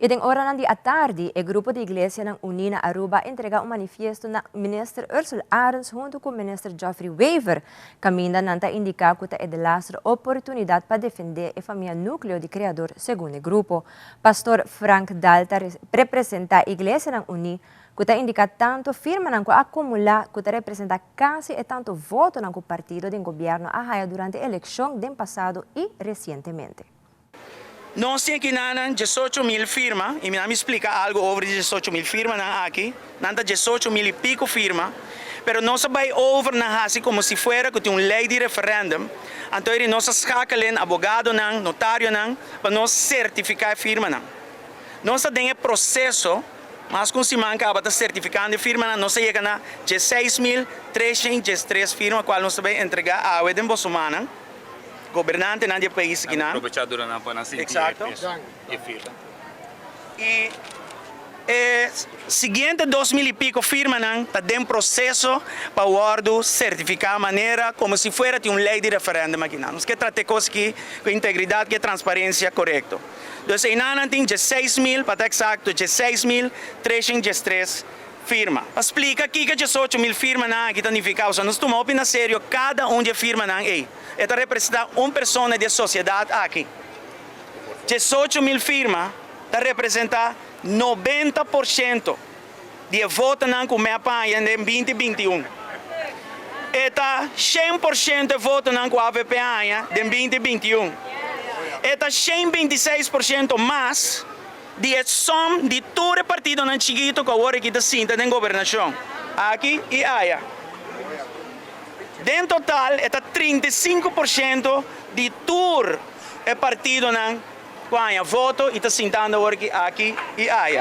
Iting ora ng di at tarde, e grupo de iglesia ng Unina Aruba entrega manifiesto na Minister Ursula Arons junto com Minister Geoffrey Weaver. Caminda nanta indica que é de lastra oportunidade para defender a família núcleo de criador segundo o grupo. Pastor Frank Dalta representa a iglesia ng Uni, que indica tanto firma ng acumular que representa quase e tanto voto ng partido do governo ahaya durante a eleição do passado e recentemente. Nós temos aqui 18.000 firmas, e me explica algo sobre 18.000 firmas aqui, nanta 18.000 e pico firmas, pero nós vai over na hasi como se fuera que tem uma lei de referendum, então nós escacalen abogado não, notário não, para nós certificar a firma não. Nós temos processo, mas com se manca para certificando a firma não, nós chega na 16.313 firmas, qual nós vai entregar a Edem Bosumana. Governante não é país que não. Aprovechadora não para nascer. Exato. E firma. E seguinte 2.000 e pico firma não está dentro processo para o ordo certificar a maneira como se fosse uma lei de referendo aqui não. Nós que tratar coisas que com integridade, que transparência correto. Então aí não tem 16.000 para estar exato 16.313 firma. Explica aqui que 18.000 firmas não que significa, nós tomamos na sério cada de firma não é. Esta representa uma pessoa de sociedade aqui. 18.000 firmas representa 90% de votos que me apanham em 2021. Eta 100% de votos que a AVP apanha em 2021. Eta 126% mais de som de todo o partido não chiquito que agora está sinta na governação. Aqui e aí. Em total, é 35% de todo o partido não ganha voto e está sentando aqui e aí.